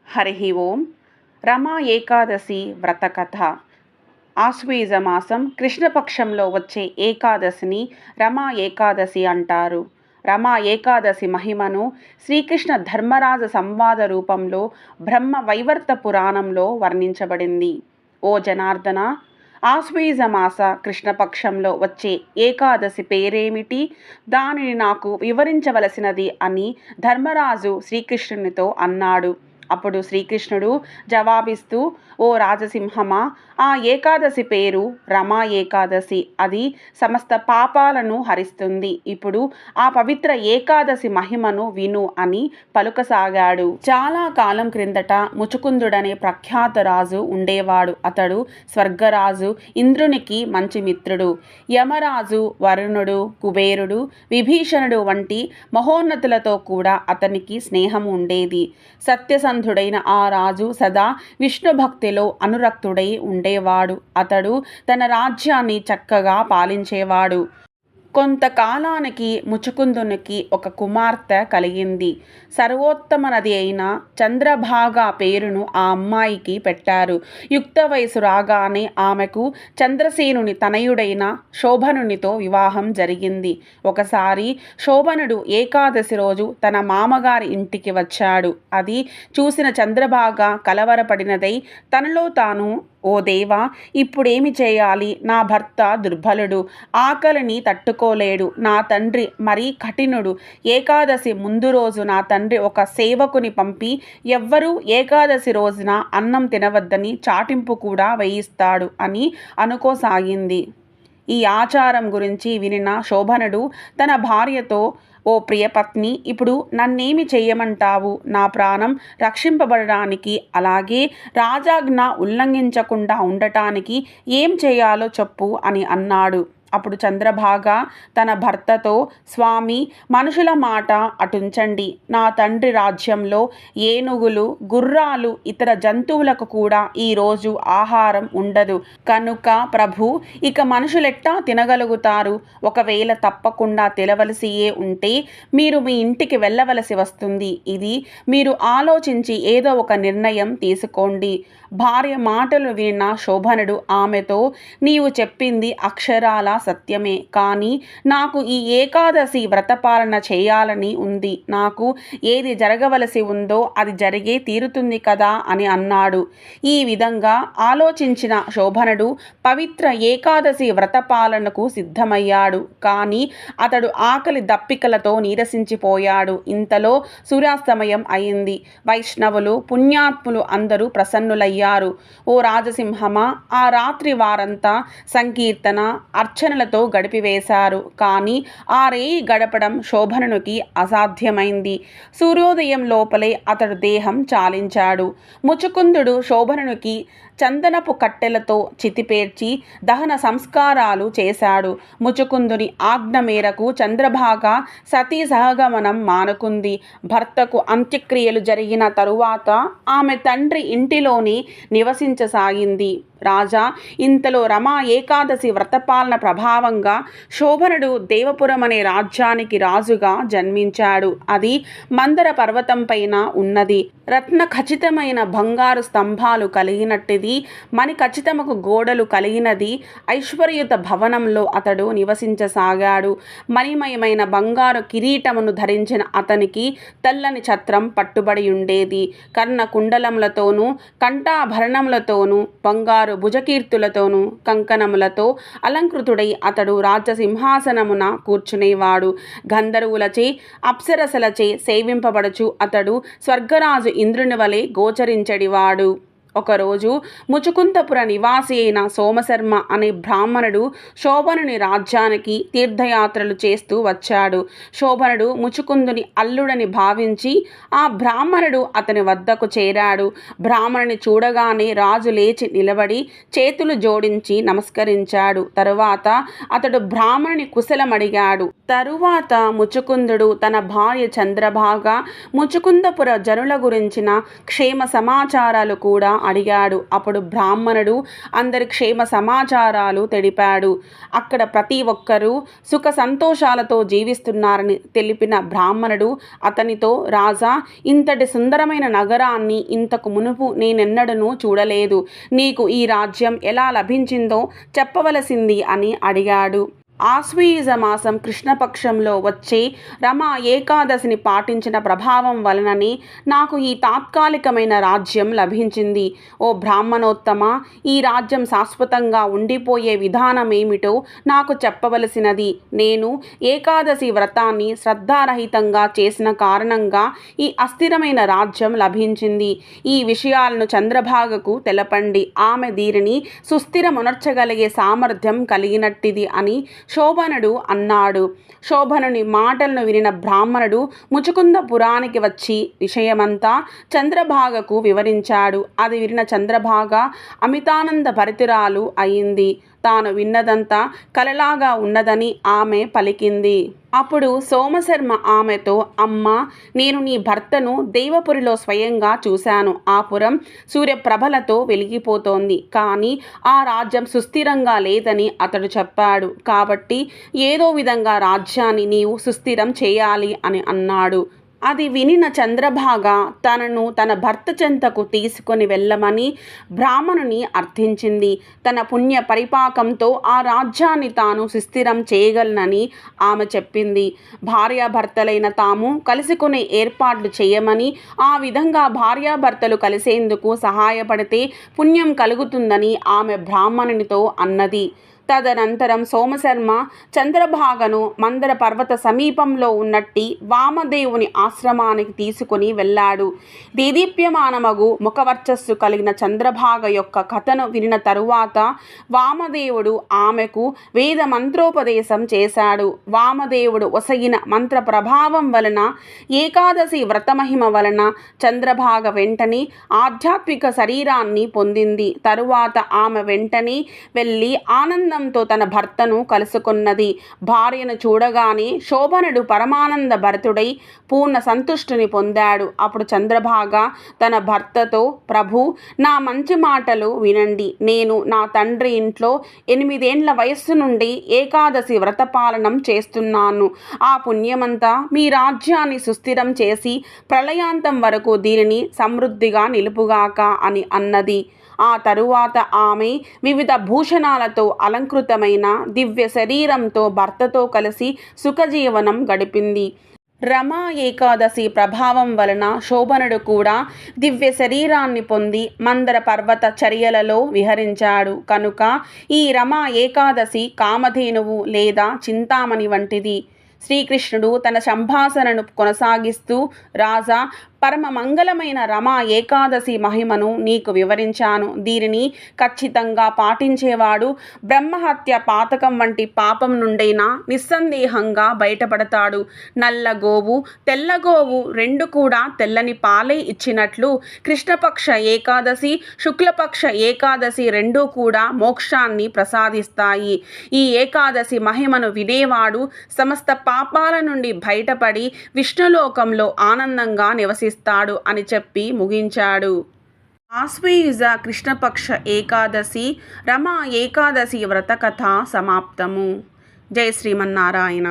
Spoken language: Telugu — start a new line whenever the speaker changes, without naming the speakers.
హరి ఓం. రమా ఏకాదశి వ్రతకథ. ఆశ్వీజమాసం కృష్ణపక్షంలో వచ్చే ఏకాదశిని రమా ఏకాదశి అంటారు. రమా ఏకాదశి మహిమను శ్రీకృష్ణ ధర్మరాజ సంవాద రూపంలో బ్రహ్మ వైవర్త పురాణంలో వర్ణించబడింది. ఓ జనార్దన, ఆశ్వీజమాస కృష్ణపక్షంలో వచ్చే ఏకాదశి పేరేమిటి? దానిని నాకు వివరించవలసినది అని ధర్మరాజు శ్రీకృష్ణునితో అన్నాడు. అప్పుడు శ్రీకృష్ణుడు జవాబిస్తూ, ఓ రాజసింహమా, ఆ ఏకాదశి పేరు రమా ఏకాదశి. అది సమస్త పాపాలను హరిస్తుంది. ఇప్పుడు ఆ పవిత్ర ఏకాదశి మహిమను విను అని పలుకసాగాడు. చాలా కాలం క్రిందట ముచుకుందుడనే ప్రఖ్యాత రాజు ఉండేవాడు. అతడు స్వర్గరాజు, ఇంద్రునికి మంచి మిత్రుడు. యమరాజు, వరుణుడు, కుబేరుడు, విభీషణుడు వంటి మహోన్నతులతో కూడా అతనికి స్నేహం ఉండేది. సత్యసంధుడైన ఆ రాజు సదా విష్ణు భక్తిలో అనురక్తుడై ఉండేవాడు. అతడు తన రాజ్యాన్ని చక్కగా పాలించేవాడు. కొంతకాలానికి ముచుకుందునికి ఒక కుమార్తె కలిగింది. సర్వోత్తమ నది అయిన చంద్రభాగా పేరును ఆ అమ్మాయికి పెట్టారు. యుక్త వయసు రాగానే ఆమెకు చంద్రసేనుని తనయుడైన శోభనునితో వివాహం జరిగింది. ఒకసారి శోభనుడు ఏకాదశి రోజు తన మామగారి ఇంటికి వచ్చాడు. అది చూసిన చంద్రభాగ కలవరపడినదై తనలో తాను, ఓ దేవా, ఇప్పుడేమి చేయాలి? నా భర్త దుర్బలుడు, ఆకలిని తట్టుకోలేడు. నా తండ్రి మరీ కఠినుడు. ఏకాదశి ముందు రోజు నా తండ్రి ఒక సేవకుని పంపి ఎవ్వరూ ఏకాదశి రోజున అన్నం తినవద్దని చాటింపు కూడా వేయిస్తాడు అని అనుకోసాగింది. ఈ ఆచారం గురించి వినిన శోభనుడు తన భార్యతో, ఓ ప్రియపత్ని, ఇప్పుడు నన్నేమి చెయ్యమంటావు? నా ప్రాణం రక్షింపబడడానికి, అలాగే రాజాజ్ఞ ఉల్లంఘించకుండా ఉండటానికి ఏం చేయాలో చెప్పు అని అన్నాడు. అప్పుడు చంద్రభాగ తన భర్తతో, స్వామి, మనుషుల మాట అటుంచండి. నా తండ్రి రాజ్యంలో ఏనుగులు, గుర్రాలు, ఇతర జంతువులకు కూడా ఈరోజు ఆహారం ఉండదు. కనుక ప్రభు, ఇక మనుషులెట్టా తినగలుగుతారు? ఒకవేళ తప్పకుండా తినవలసియే ఉంటే మీరు మీ ఇంటికి వెళ్ళవలసి వస్తుంది. ఇది మీరు ఆలోచించి ఏదో ఒక నిర్ణయం తీసుకోండి. భార్య మాటలు విన్న శోభనుడు ఆమెతో, నీవు చెప్పింది అక్షరాల సత్యమే, కానీ నాకు ఈ ఏకాదశి వ్రతపాలన చేయాలని ఉంది. నాకు ఏది జరగవలసి ఉందో అది జరిగే తీరుతుంది కదా అని అన్నాడు. ఈ విధంగా ఆలోచించిన శోభనుడు పవిత్ర ఏకాదశి వ్రతపాలనకు సిద్ధమయ్యాడు. కానీ అతడు ఆకలి దప్పికలతో నీరసించిపోయాడు. ఇంతలో సూర్యాస్తమయం అయింది. వైష్ణవులు, పుణ్యాత్ములు అందరూ ప్రసన్నులయ్యారు. ఓ రాజసింహమా, ఆ రాత్రి వారంతా సంకీర్తన, అర్చనలతో గడిపివేశారు. కానీ ఆ రేయి గడపడం శోభనునికి అసాధ్యమైంది. సూర్యోదయం లోపలే అతడు దేహం చాలించాడు. ముచుకుందుడు శోభనునికి చందనపు కట్టెలతో చితిపేర్చి దహన సంస్కారాలు చేశాడు. ముచుకుందుని ఆజ్ఞ మేరకు చంద్రభాగ సతీ సహగమనం మానుకుంది. భర్తకు అంత్యక్రియలు జరిగిన తరువాత ఆమె తండ్రి ఇంటిలోనే నివసించసాగింది. రాజా, ఇంతలో రమా ఏకాదశి వ్రతపాలన ప్రభావంగా శోభనుడు దేవపురం అనే రాజ్యానికి రాజుగా జన్మించాడు. అది మందర పర్వతం పైన ఉన్నది. రత్న ఖచ్చితమైన బంగారు స్తంభాలు కలిగినట్టిది, మణి ఖచ్చితముకు గోడలు కలిగినది. ఐశ్వర్యుత భవనంలో అతడు నివసించసాగాడు. మణిమయమైన బంగారు కిరీటమును ధరించిన అతనికి తెల్లని ఛత్రం పట్టుబడి ఉండేది. కర్ణ కుండలములతోనూ, కంఠాభరణములతోనూ, బంగారు భుజకీర్తులతోనూ, కంకణములతో అలంకృతుడై అతడు రాజసింహాసనమున కూర్చునేవాడు. గంధర్వులచే, అప్సరసలచే సేవింపబడుచు అతడు స్వర్గరాజు ఇంద్రుని వలె గోచరించడివాడు. ఒకరోజు ముచుకుందపుర నివాసి అయిన సోమశర్మ అనే బ్రాహ్మణుడు శోభనుని రాజ్యానికి తీర్థయాత్రలు చేస్తూ వచ్చాడు. శోభనుడు ముచుకుందుని అల్లుడని భావించి ఆ బ్రాహ్మణుడు అతని వద్దకు చేరాడు. బ్రాహ్మణుని చూడగానే రాజు లేచి నిలబడి చేతులు జోడించి నమస్కరించాడు. తరువాత అతడు బ్రాహ్మణుని కుశలమడిగాడు. తరువాత ముచుకుందుడు తన భార్య చంద్రభాగ, ముచుకుందపుర జనుల గురించిన క్షేమ సమాచారాలు కూడా అడిగాడు. అప్పుడు బ్రాహ్మణుడు అందరి క్షేమ సమాచారాలు తెలిపాడు. అక్కడ ప్రతి ఒక్కరూ సుఖ సంతోషాలతో జీవిస్తున్నారని తెలిపిన బ్రాహ్మణుడు అతనితో, రాజా, ఇంతటి సుందరమైన నగరాన్ని ఇంతకు మునుపు నేనెన్నడూ చూడలేదు. నీకు ఈ రాజ్యం ఎలా లభించిందో చెప్పవలసింది అని అడిగాడు. ఆశ్వయుజ మాసం కృష్ణపక్షంలో వచ్చే రమా ఏకాదశిని పాటించిన ప్రభావం వలనని నాకు ఈ తాత్కాలికమైన రాజ్యం లభించింది. ఓ బ్రాహ్మణోత్తమ, ఈ రాజ్యం శాశ్వతంగా ఉండిపోయే విధానమేమిటో నాకు చెప్పవలసినది. నేను ఏకాదశి వ్రతాన్ని శ్రద్ధారహితంగా చేసిన కారణంగా ఈ అస్థిరమైన రాజ్యం లభించింది. ఈ విషయాలను చంద్రభాగకు తెలపండి. ఆమె దీనిని సుస్థిరమునర్చగలిగే సామర్థ్యం కలిగినట్టిది అని శోభనుడు అన్నాడు. శోభనుని మాటలను వినిన బ్రాహ్మణుడు ముచుకుందపురానికి వచ్చి విషయమంతా చంద్రభాగకు వివరించాడు. అది వినిన చంద్రభాగ అమితానంద భరితురాలు అయింది. తాను విన్నదంతా కలలాగా ఉన్నదని ఆమె పలికింది. అప్పుడు సోమశర్మ ఆమెతో, అమ్మా, నేను నీ భర్తను దేవపురిలో స్వయంగా చూశాను. ఆ పురం సూర్యప్రభలతో వెలిగిపోతోంది. కానీ ఆ రాజ్యం సుస్థిరంగా లేదని అతడు చెప్పాడు. కాబట్టి ఏదో విధంగా రాజ్యాన్ని నీవు సుస్థిరం చేయాలి అని అన్నాడు. అది వినిన చంద్రభాగ తనను తన భర్త చెంతకు తీసుకొని వెళ్ళమని బ్రాహ్మణుని అర్థించింది. తన పుణ్య పరిపాకంతో ఆ రాజ్యాన్ని తాను సుస్థిరం చేయగలనని ఆమె చెప్పింది. భార్యాభర్తలైన తాము కలుసుకునే ఏర్పాట్లు చేయమని, ఆ విధంగా భార్యాభర్తలు కలిసేందుకు సహాయపడితే పుణ్యం కలుగుతుందని ఆమె బ్రాహ్మణునితో అన్నది. తదనంతరం సోమశర్మ చంద్రభాగను మందర పర్వత సమీపంలో ఉన్నట్టి వామదేవుని ఆశ్రమానికి తీసుకుని వెళ్ళాడు. దేదీప్యమానమగు ముఖవర్చస్సు కలిగిన చంద్రభాగ యొక్క కథను వినిన తరువాత వామదేవుడు ఆమెకు వేద మంత్రోపదేశం చేశాడు. వామదేవుడు ఒసగిన మంత్ర ప్రభావం వలన, ఏకాదశి వ్రతమహిమ వలన చంద్రభాగ వెంటనే ఆధ్యాత్మిక శరీరాన్ని పొందింది. తరువాత ఆమె వెంటనే వెళ్ళి ఆనందంతో తన భర్తను కలుసుకున్నది. భార్యను చూడగానే శోభనుడు పరమానంద భరితుడై పూర్ణ సంతుష్టిని పొందాడు. అప్పుడు చంద్రభాగ తన భర్తతో, ప్రభు, నా మంచి మాటలు వినండి. నేను నా తండ్రి ఇంట్లో 8 ఏండ్ల వయస్సు నుండి ఏకాదశి వ్రతపాలనం చేస్తున్నాను. ఆ పుణ్యమంతా మీ రాజ్యాన్ని సుస్థిరం చేసి ప్రళయాంతం వరకు దీనిని సమృద్ధిగా నిలుపుగాక అని అన్నది. ఆ తరువాత ఆమె వివిధ భూషణాలతో అలంకృతమైన దివ్య శరీరంతో భర్తతో కలిసి సుఖజీవనం గడిపింది. రమా ఏకాదశి ప్రభావం వలన శోభనుడు కూడా దివ్య శరీరాన్ని పొంది మందర పర్వత చర్యలలో విహరించాడు. కనుక ఈ రమా ఏకాదశి కామధేనువు లేదా చింతామణి వంటిది. శ్రీకృష్ణుడు తన సంభాషణను కొనసాగిస్తూ, రాజా, పరమ మంగళమైన రమా ఏకాదశి మహిమను నీకు వివరించాను. దీనిని ఖచ్చితంగా పాటించేవాడు బ్రహ్మహత్య పాతకం వంటి పాపం నుండైనా నిస్సందేహంగా బయటపడతాడు. నల్లగోవు, తెల్లగోవు రెండు కూడా తెల్లని పాలే ఇచ్చినట్లు కృష్ణపక్ష ఏకాదశి, శుక్లపక్ష ఏకాదశి రెండూ కూడా మోక్షాన్ని ప్రసాదిస్తాయి. ఈ ఏకాదశి మహిమను వినేవాడు సమస్త పాపాల నుండి బయటపడి విష్ణులోకంలో ఆనందంగా నివసిస్తాడు అని చెప్పి ముగించాడు. ఆశ్వయుజ కృష్ణపక్ష ఏకాదశి రమా ఏకాదశి వ్రతకథ సమాప్తము. జై శ్రీమన్నారాయణ.